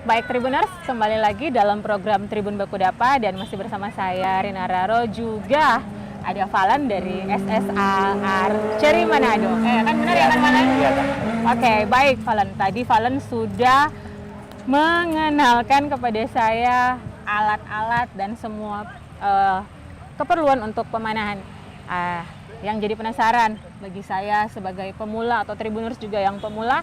Baik Tribuners, kembali lagi dalam program Tribun Bakudapa dan masih bersama saya Rina Raro, juga ada Valen dari SSA Archery Manado. Kan benar ya kan Valen? Iya kan. Oke, baik Valen. Tadi Valen sudah mengenalkan kepada saya alat-alat dan semua keperluan untuk pemanahan. Yang jadi penasaran bagi saya sebagai pemula atau Tribuners juga yang pemula,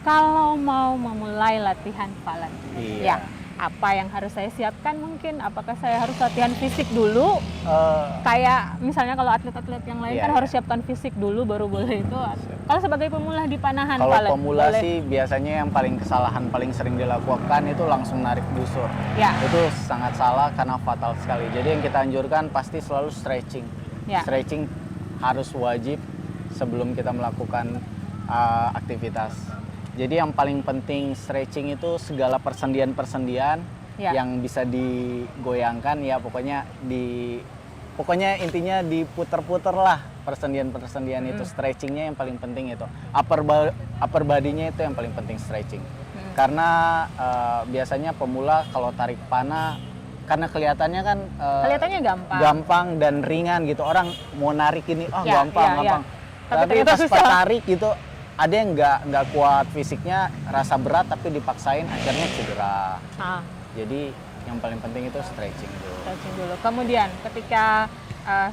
kalau mau memulai latihan Valen, Iya. ya apa yang harus saya siapkan mungkin? Apakah saya harus latihan fisik dulu? Kayak misalnya kalau atlet-atlet yang lain kan harus siapkan fisik dulu baru boleh itu. Kalau sebagai pemula di panahan Kalau Valen, pemula boleh? sih biasanya yang kesalahan paling sering dilakukan itu langsung narik busur. Ya. Itu sangat salah karena fatal sekali. Jadi yang kita anjurkan pasti selalu stretching. Ya. Stretching harus wajib sebelum kita melakukan aktivitas. Jadi yang paling penting stretching itu segala persendian-persendian yang bisa digoyangkan ya, pokoknya intinya diputer-puter lah persendian-persendian itu. Stretchingnya yang paling penting itu. Upper body-nya itu yang paling penting stretching. Karena biasanya pemula kalau tarik panah, karena kelihatannya kan Kelihatannya gampang dan ringan gitu. Orang mau narik ini, gampang. Tapi Tapi pas susah. tarik gitu, ada yang nggak kuat fisiknya, rasa berat tapi dipaksain akhirnya cedera. Jadi yang paling penting itu stretching dulu. Stretching dulu. Kemudian ketika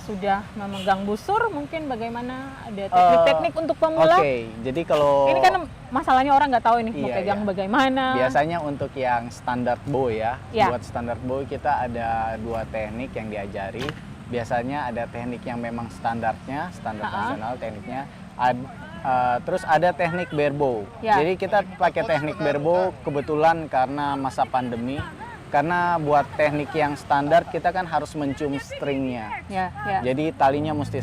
sudah memegang busur, mungkin bagaimana ada teknik-teknik untuk pemula? Oke, jadi kalau Ini kan masalahnya orang nggak tahu ini mau Iya, pegang iya. bagaimana. biasanya untuk yang standar bow ya, Iya. buat standar bow kita ada 2 teknik yang diajari. Biasanya ada teknik yang memang standar nasional tekniknya. Terus ada teknik barebow. Ya. Jadi kita pakai teknik barebow kebetulan karena masa pandemi. Karena buat teknik yang standar kita kan harus mencium stringnya. Ya. Jadi talinya mesti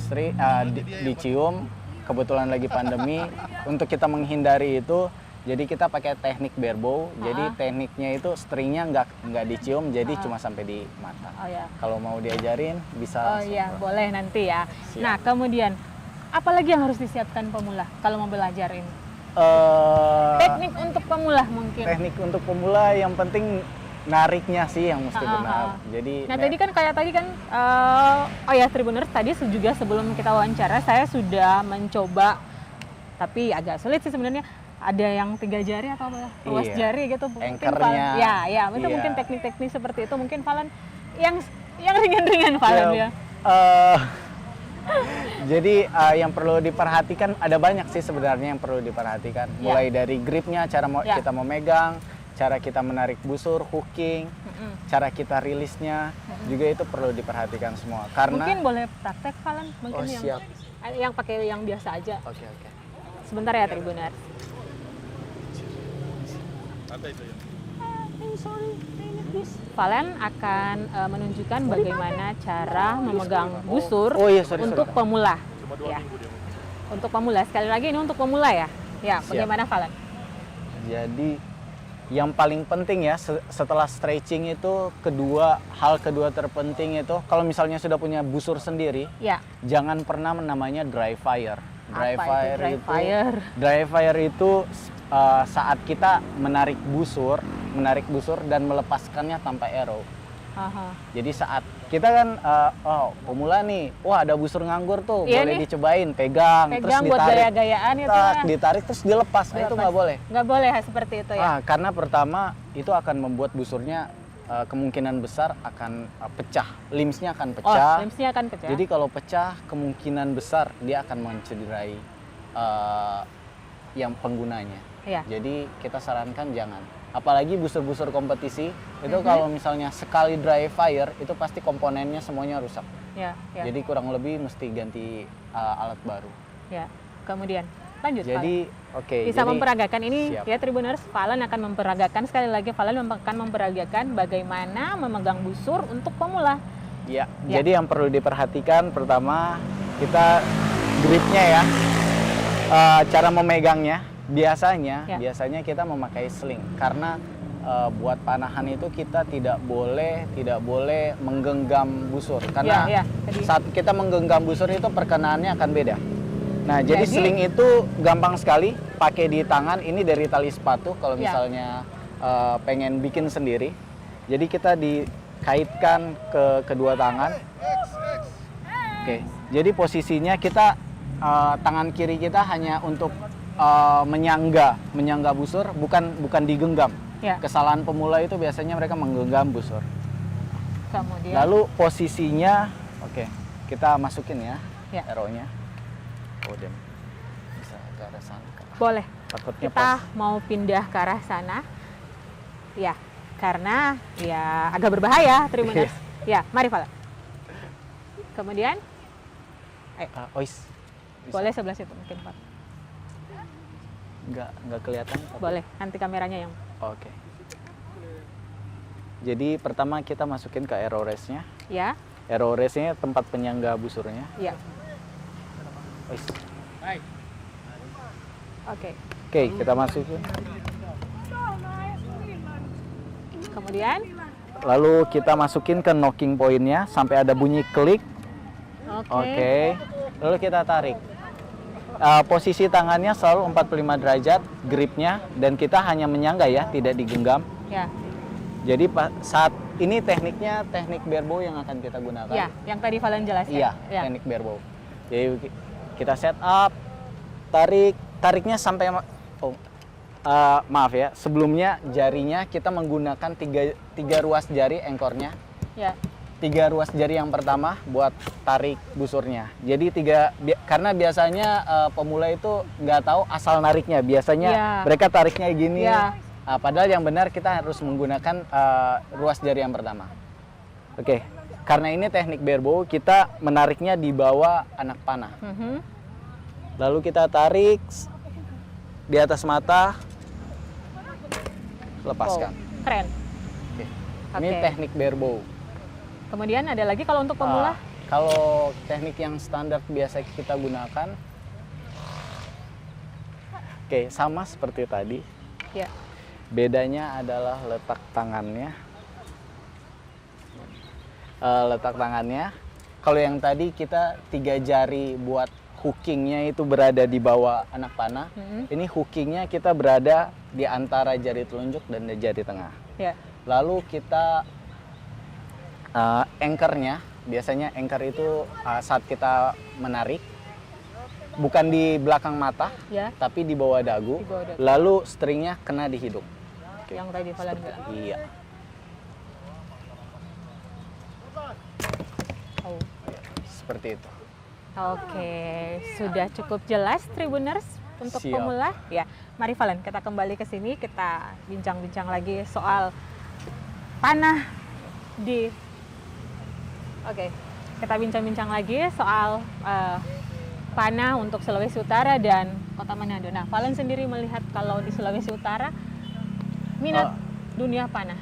dicium. Kebetulan lagi pandemi. Untuk kita menghindari itu, jadi kita pakai teknik barebow. Jadi tekniknya itu stringnya nggak dicium, jadi cuma sampai di mata. Oh ya. Kalau mau diajarin bisa. Oh iya, boleh nanti ya. Siap. Nah, kemudian apalagi yang harus disiapkan pemula kalau mau belajar ini? Teknik untuk pemula mungkin. Teknik untuk pemula yang penting nariknya sih yang mesti benar. Jadi Nah, tadi kan Tribuners, tadi juga sebelum kita wawancara saya sudah mencoba, tapi agak sulit sih sebenarnya. Ada yang 3 jari atau ruas jari gitu. Anchor-nya. Itu mungkin teknik-teknik seperti itu. Mungkin Valen yang ringan-ringan Valen ya. Jadi yang perlu diperhatikan ada banyak sih sebenarnya yang perlu diperhatikan. Mulai dari gripnya, cara kita memegang, cara kita menarik busur, hooking, cara kita rilisnya, juga itu perlu diperhatikan semua. Karena Mungkin boleh praktek Valen, mungkin siap. yang pakai yang biasa aja. Oke. Sebentar ya Tribuners. Valen akan menunjukkan bagaimana cara memegang busur untuk pemula. Ya. Untuk pemula, sekali lagi ini untuk pemula ya. Ya, bagaimana Valen? Jadi yang paling penting ya setelah stretching itu hal kedua terpenting itu kalau misalnya sudah punya busur sendiri, jangan pernah namanya dry fire. Dry fire itu saat kita menarik busur dan melepaskannya tanpa arrow. Jadi saat kita kan pemula nih, ada busur nganggur tuh, boleh dicobain, pegang terus buat ditarik, gaya-gayaan itu ya. Ditarik terus dilepas. Itu nggak boleh. Nggak boleh seperti itu ya. Karena pertama itu akan membuat busurnya kemungkinan besar akan pecah, limbsnya akan pecah. Limbsnya akan pecah. Jadi kalau pecah kemungkinan besar dia akan mencederai yang penggunanya. Jadi kita sarankan jangan. Apalagi busur-busur kompetisi itu kalau misalnya sekali dry fire itu pasti komponennya semuanya rusak. Jadi kurang lebih mesti ganti alat baru. Kemudian lanjut. Jadi bisa memperagakan ini siap. ya Tribuners. Valen akan memperagakan, sekali lagi Valen akan memperagakan bagaimana memegang busur untuk pemula. Jadi yang perlu diperhatikan pertama kita gripnya ya, cara memegangnya. Biasanya kita memakai sling karena buat panahan itu kita tidak boleh menggenggam busur karena saat kita menggenggam busur itu perkenaannya akan beda. Nah, jadi sling itu gampang sekali pakai di tangan. Ini dari tali sepatu kalau misalnya pengen bikin sendiri. Jadi kita dikaitkan ke kedua tangan. Oke, jadi posisinya kita tangan kiri kita hanya untuk menyangga busur, bukan digenggam. Ya. Kesalahan pemula itu biasanya mereka menggenggam busur. Kemudian. Lalu posisinya, oke, kita masukin ya, arrow-nya. Kemudian bisa ke arah sana. Boleh. Takutnya Kita mau pindah ke arah sana. Ya, karena ya agak berbahaya, Tribuners. Ya, mari Valen. Kemudian, bisa. Boleh sebelah situ mungkin Pak. Nggak kelihatan. Boleh, nanti kameranya yang. Oke. Jadi pertama kita masukin ke arrow race-nya. Ya. Arrow race-nya tempat penyangga busurnya. Ya. Oke, kita masukin. Kemudian? Lalu kita masukin ke knocking point-nya sampai ada bunyi klik. Oke. Lalu kita tarik. Posisi tangannya selalu 45 derajat, gripnya, dan kita hanya menyangga ya, tidak digenggam. Ya. Jadi saat ini tekniknya teknik barebow yang akan kita gunakan. Ya, yang tadi Valen jelasin. Iya, teknik barebow. Jadi kita set up, tariknya sampai maaf ya, sebelumnya jarinya kita menggunakan tiga ruas jari engkornya. Ya. 3 ruas jari yang pertama buat tarik busurnya. Jadi karena biasanya pemula itu nggak tahu asal nariknya. Biasanya mereka tariknya gini. Padahal yang benar kita harus menggunakan ruas jari yang pertama. Oke, karena ini teknik barebow, kita menariknya di bawah anak panah. Lalu kita tarik di atas mata, lepaskan. Keren. Ini teknik barebow. Kemudian ada lagi kalau untuk pemula? Kalau teknik yang standar biasa kita gunakan, sama seperti tadi. Ya. Bedanya adalah letak tangannya. Kalau yang tadi kita 3 jari buat hookingnya itu berada di bawah anak panah. Ini hookingnya kita berada di antara jari telunjuk dan jari tengah. Ya. Lalu kita anchor-nya, biasanya anchor itu saat kita menarik bukan di belakang mata, tapi di bawah dagu. Lalu stringnya kena di hidung. Yang tadi Valen bilang. Iya. Seperti itu. Oke, sudah cukup jelas Tribuners untuk pemula. Ya, mari Valen, kita kembali ke sini, kita bincang-bincang lagi soal panah di. Oke, kita bincang-bincang lagi soal panah untuk Sulawesi Utara dan Kota Manado. Nah, Valen sendiri melihat kalau di Sulawesi Utara minat dunia panah.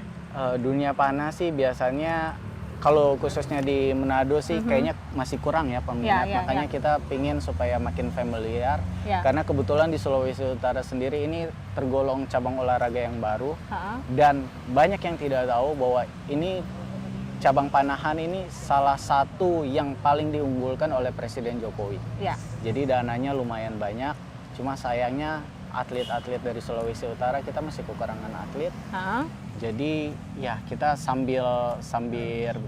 Dunia panah sih biasanya kalau khususnya di Manado sih kayaknya masih kurang ya peminat. Makanya kita pingin supaya makin familiar. Karena kebetulan di Sulawesi Utara sendiri ini tergolong cabang olahraga yang baru. Dan banyak yang tidak tahu bahwa ini cabang panahan ini salah satu yang paling diunggulkan oleh Presiden Jokowi. Jadi dananya lumayan banyak. Cuma sayangnya atlet-atlet dari Sulawesi Utara kita masih kekurangan atlet. Jadi ya kita sambil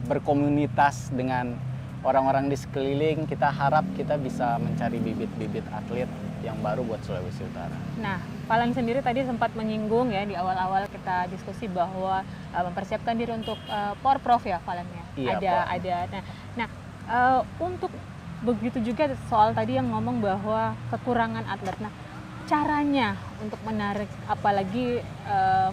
berkomunitas dengan orang-orang di sekeliling, kita harap kita bisa mencari bibit-bibit atlet yang baru buat Sulawesi Utara. Nah, Valen sendiri tadi sempat menyinggung ya di awal-awal kita diskusi bahwa mempersiapkan diri untuk Porprov ya Valen ya. Iya, ada. Nah, untuk begitu juga soal tadi yang ngomong bahwa kekurangan atlet. Nah, caranya untuk menarik, apalagi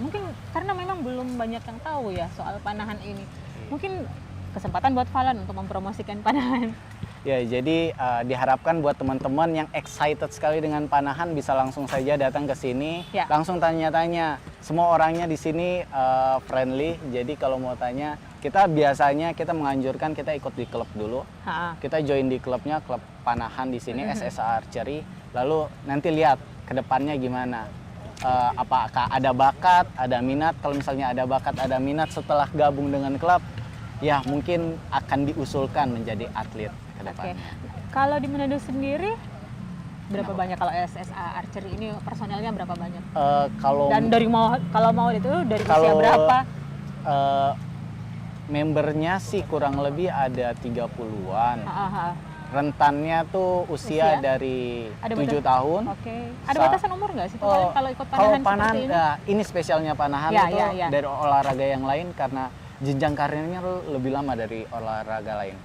mungkin karena memang belum banyak yang tahu ya soal panahan ini. Mungkin kesempatan buat Valen untuk mempromosikan panahan. Ya, jadi diharapkan buat teman-teman yang excited sekali dengan panahan bisa langsung saja datang ke sini, langsung tanya-tanya. Semua orangnya di sini friendly, jadi kalau mau tanya, kita biasanya menganjurkan kita ikut di klub dulu. Kita join di klubnya, klub panahan di sini, SSA Archery. Lalu nanti lihat ke depannya gimana. Apakah ada bakat, ada minat. Kalau misalnya ada bakat, ada minat setelah gabung dengan klub, ya mungkin akan diusulkan menjadi atlet ke depannya. Kalau di Manado sendiri berapa banyak kalau SSA Archery ini personelnya berapa banyak? Kalau Dan kalau mau itu dari usia kalau berapa? Membernya sih kurang lebih ada 30-an. Rentannya tuh usia dari 7 tahun. Oke. Ada batasan umur nggak sih? Kalau ikut panahan kalau panahan, seperti ini? ini spesialnya panahan itu dari olahraga yang lain karena jenjang karirnya lebih lama dari olahraga lain.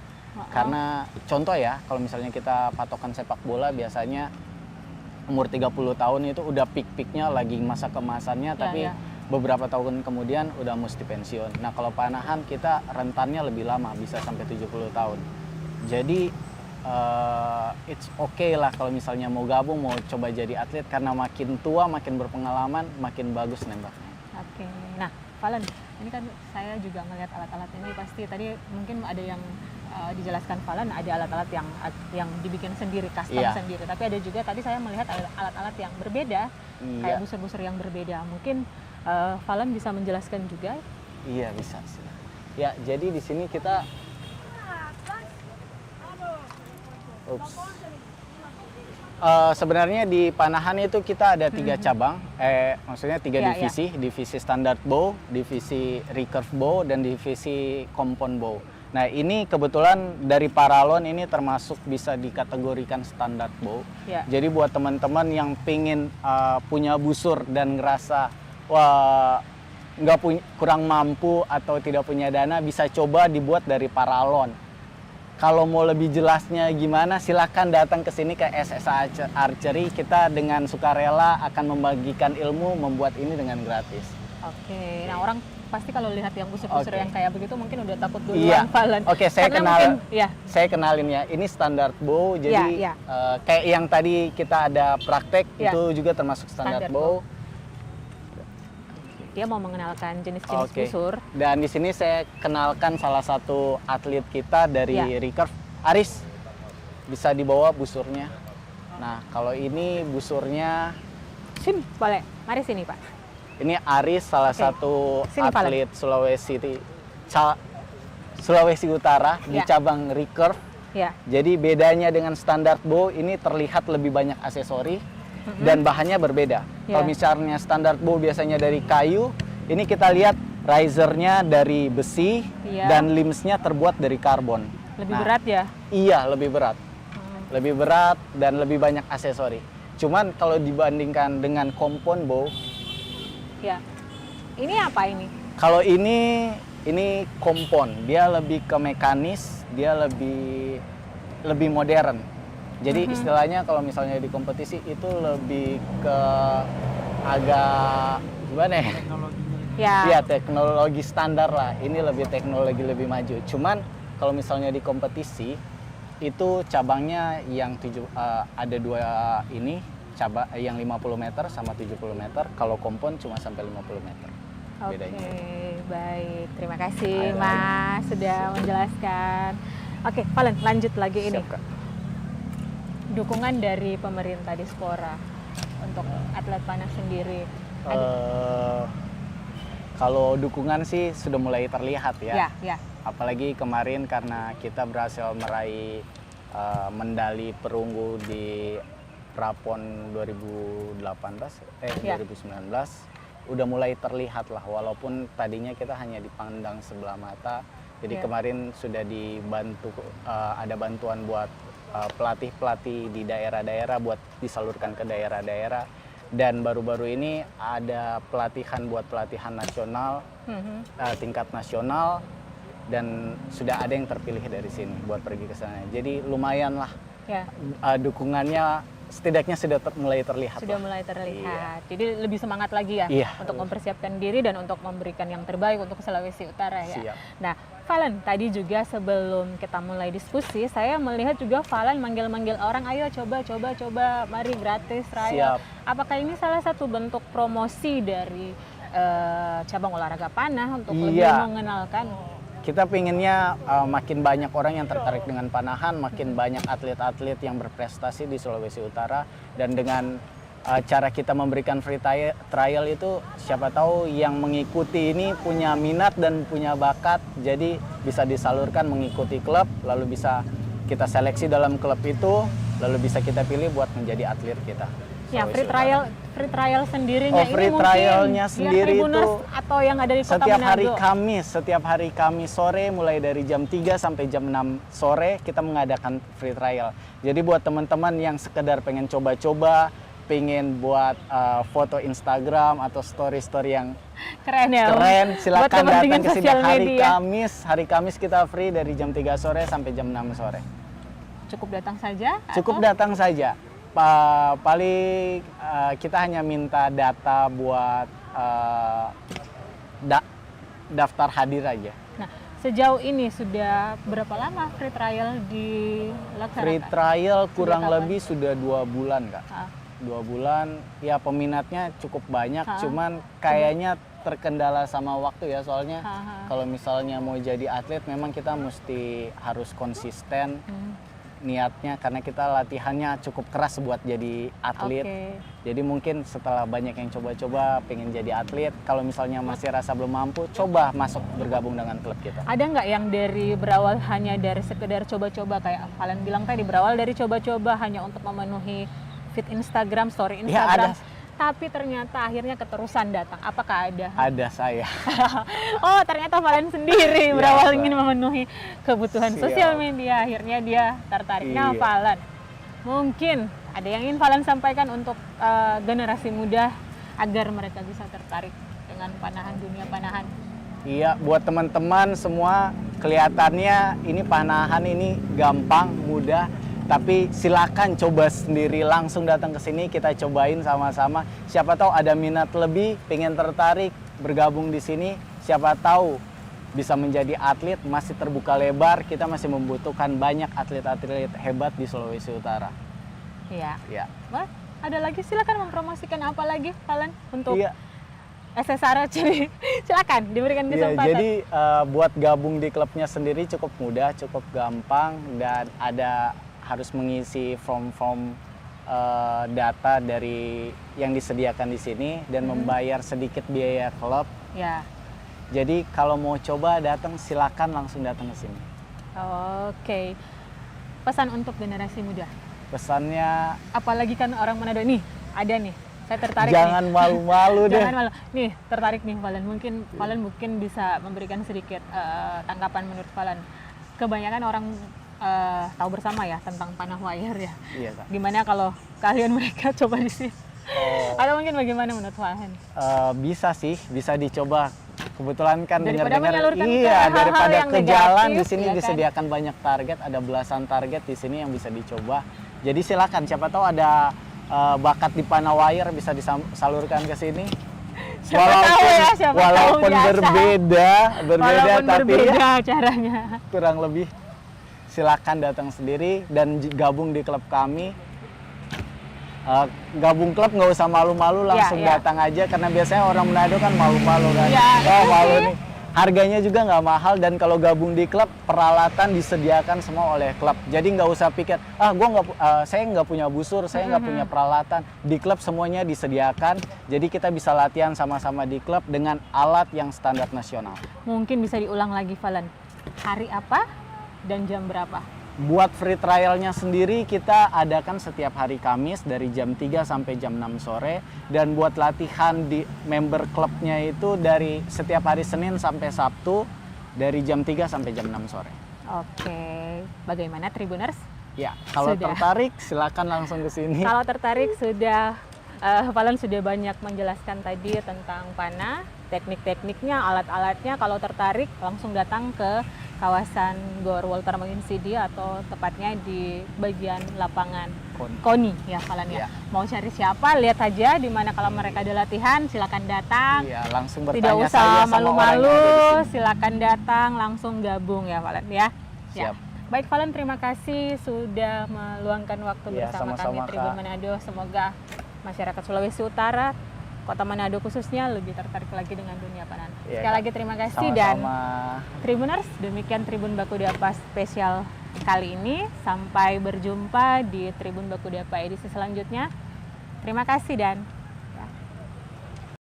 Karena contoh ya, kalau misalnya kita patokan sepak bola biasanya umur 30 tahun itu udah peak-peaknya lagi masa kemasannya, tapi beberapa tahun kemudian udah mesti pensiun. Nah kalau panahan kita rentannya lebih lama, bisa sampai 70 tahun. Jadi it's okay lah kalau misalnya mau gabung, mau coba jadi atlet, karena makin tua, makin berpengalaman, makin bagus nembaknya. Oke. Nah, Valen, ini kan saya juga melihat alat-alat ini, pasti tadi mungkin ada yang dijelaskan Valen, ada alat-alat yang dibikin sendiri, custom sendiri. Tapi ada juga tadi saya melihat alat-alat yang berbeda, kayak busur-busur yang berbeda. Mungkin Valen bisa menjelaskan juga? Iya, bisa. Ya, jadi di sini kita sebenarnya di panahan itu kita ada 3 cabang, maksudnya 3 divisi, divisi standard bow, divisi recurve bow, dan divisi compound bow. Nah ini kebetulan dari Paralon ini termasuk bisa dikategorikan standard bow. Jadi buat teman-teman yang pingin punya busur dan ngerasa wah kurang mampu atau tidak punya dana, bisa coba dibuat dari Paralon. Kalau mau lebih jelasnya gimana, silakan datang ke sini ke SSA Archery. Kita dengan sukarela akan membagikan ilmu membuat ini dengan gratis. Oke. Nah orang pasti kalau lihat yang busur-busur yang kayak begitu mungkin udah takut duluan, Valen. Oke, saya kenalin ya. Ini standard bow, jadi kayak yang tadi kita ada praktek itu juga termasuk standard bow. Dia mau mengenalkan jenis-jenis busur. Dan di sini saya kenalkan salah satu atlet kita dari recurve, Aris. Bisa dibawa busurnya. Nah, kalau ini busurnya, sini boleh. Mari sini, Pak. Ini Aris, salah satu atlet Sulawesi Utara di cabang recurve. Jadi bedanya dengan standard bow, ini terlihat lebih banyak aksesori dan bahannya berbeda. Kalau misalnya standard bow biasanya dari kayu, ini kita lihat risernya dari besi dan limbsnya terbuat dari karbon. Lebih berat ya? Iya, lebih berat. Lebih berat dan lebih banyak aksesori. Cuman kalau dibandingkan dengan compound bow, ini apa ini? Kalau ini compound, dia lebih ke mekanis, dia lebih modern. Jadi istilahnya kalau misalnya di kompetisi itu lebih ke agak gimana ya? Iya, teknologi standar lah. Ini lebih teknologi lebih maju. Cuman kalau misalnya di kompetisi itu cabangnya yang ada 2 ini, yang 50 meter sama 70 meter. Kalau kompon cuma sampai 50 meter. Bedanya. Oke, baik. Terima kasih Mas sudah menjelaskan. Oke, Valen, lanjut lagi ini. Siap, Kak. Dukungan dari pemerintah Dispora untuk atlet panas sendiri. Kalau dukungan sih sudah mulai terlihat ya. Ya. Apalagi kemarin karena kita berhasil meraih medali perunggu di Prapon 2019, udah mulai terlihat lah, walaupun tadinya kita hanya dipandang sebelah mata. Jadi kemarin sudah dibantu, ada bantuan buat pelatih-pelatih di daerah-daerah buat disalurkan ke daerah-daerah, dan baru-baru ini ada pelatihan nasional, tingkat nasional, dan sudah ada yang terpilih dari sini buat pergi ke sana. Jadi lumayan lah dukungannya, setidaknya sudah mulai terlihat. Sudah mulai terlihat. Jadi lebih semangat lagi ya untuk mempersiapkan diri dan untuk memberikan yang terbaik untuk Sulawesi Utara ya. Siap. Nah, Valen, tadi juga sebelum kita mulai diskusi, saya melihat juga Valen manggil-manggil orang, ayo coba, mari gratis trial. Apakah ini salah satu bentuk promosi dari cabang olahraga panah untuk lebih mengenalkan? Kita pinginnya makin banyak orang yang tertarik dengan panahan, makin banyak atlet-atlet yang berprestasi di Sulawesi Utara, dan dengan cara kita memberikan free trial itu, siapa tahu yang mengikuti ini punya minat dan punya bakat, jadi bisa disalurkan mengikuti klub, lalu bisa kita seleksi dalam klub itu, lalu bisa kita pilih buat menjadi atlet kita. Ya, free trial sendirinya free ini trialnya mungkin sendiri itu atau yang ada di Kota setiap hari Kamis sore mulai dari jam 3 sampai jam 6 sore kita mengadakan free trial. Jadi buat teman-teman yang sekedar pengen coba-coba, pengen buat foto Instagram atau story-story yang keren, silakan datang ke sini hari Kamis kita free dari jam 3 sore sampai jam 6 sore. Cukup datang saja? Cukup datang saja. Paling kita hanya minta data buat daftar hadir aja. Nah, sejauh ini sudah berapa lama free trial dilaksanakan? Free trial kurang lebih sudah 2 bulan, Kak. 2 bulan, ya peminatnya cukup banyak, cuman kayaknya terkendala sama waktu ya, soalnya kalau misalnya mau jadi atlet memang kita mesti harus konsisten. Niatnya karena kita latihannya cukup keras buat jadi atlet. Jadi mungkin setelah banyak yang coba-coba pengen jadi atlet, kalau misalnya masih rasa belum mampu, coba masuk bergabung dengan klub kita. Ada nggak yang dari berawal hanya dari sekedar coba-coba kayak Valen bilang tadi, berawal dari coba-coba hanya untuk memenuhi feed Instagram, story Instagram? Ya, ada. Tapi ternyata akhirnya keterusan datang. Apakah ada? Ada saya. Oh, ternyata Valen sendiri berawal ingin memenuhi kebutuhan sosial media. Akhirnya dia tertarik. Nah, Valen, mungkin ada yang ingin Valen sampaikan untuk generasi muda agar mereka bisa tertarik dengan dunia panahan. Iya, buat teman-teman semua, kelihatannya ini panahan ini gampang, mudah. Tapi silakan coba sendiri, langsung datang ke sini, kita cobain sama-sama. Siapa tahu ada minat lebih, pengen tertarik, bergabung di sini. Siapa tahu bisa menjadi atlet, masih terbuka lebar. Kita masih membutuhkan banyak atlet-atlet hebat di Sulawesi Utara. Iya. Ya. Ada lagi, silakan mempromosikan apa lagi, Valen, untuk SSR. Silakan diberikan kesempatan. Jadi buat gabung di klubnya sendiri cukup mudah, cukup gampang, dan harus mengisi form data dari yang disediakan di sini dan membayar sedikit biaya klub. Ya. Jadi kalau mau coba datang, silakan langsung datang ke sini. Oke. Pesan untuk generasi muda. Pesannya, apalagi kan orang Manado nih, ada nih. Saya tertarik. Jangan malu-malu deh. Jangan malu. Nih, tertarik nih Valen. Valen mungkin bisa memberikan sedikit tanggapan menurut Valen. Kebanyakan orang tahu bersama ya tentang panah wire ya. Iya, Kak. Gimana kalau kalian mereka coba di sini? Atau mungkin bagaimana menurut Valen? Bisa sih, bisa dicoba. Kebetulan kan dengar-dengar daripada ke jalan di sini ya disediakan banyak target, ada belasan target di sini yang bisa dicoba. Jadi silakan, siapa tahu ada bakat di panah wire bisa disalurkan ke sini. Walaupun berbeda tapi caranya. Kurang lebih silakan datang sendiri dan gabung di klub kami. Gabung klub nggak usah malu-malu, langsung datang aja, karena biasanya orang Manado kan malu-malu kan. Malu nih. Harganya juga nggak mahal, dan kalau gabung di klub peralatan disediakan semua oleh klub. Jadi nggak usah pikir, saya nggak punya busur, saya nggak punya peralatan. Di klub semuanya disediakan, jadi kita bisa latihan sama-sama di klub dengan alat yang standar nasional. Mungkin bisa diulang lagi, Valen. Hari apa dan jam berapa? Buat free trialnya sendiri kita adakan setiap hari Kamis dari jam 3 sampai jam 6 sore. Dan buat latihan di member klubnya itu dari setiap hari Senin sampai Sabtu dari jam 3 sampai jam 6 sore. Oke, bagaimana Tribuners? Ya, kalau tertarik silakan langsung ke sini. Kalau tertarik Valen sudah banyak menjelaskan tadi tentang panah, teknik-tekniknya, alat-alatnya. Kalau tertarik langsung datang ke kawasan Gor Walter Manginsidi atau tepatnya di bagian lapangan KONI ya Valen ya. Mau cari siapa, lihat aja di mana kalau mereka ada latihan, silakan datang. Iya, langsung bertanya. Tidak usah malu-malu, silakan datang, langsung gabung ya Valen ya. Siap. Baik Valen, terima kasih sudah meluangkan waktu bersama kami Tribun Manado. Semoga masyarakat Sulawesi Utara, Kota Manado khususnya lebih tertarik lagi dengan dunia panahan. Sekali lagi terima kasih. Dan Tribuners, demikian Tribun Baku Diapa spesial kali ini. Sampai berjumpa di Tribun Baku Diapa edisi selanjutnya. Terima kasih dan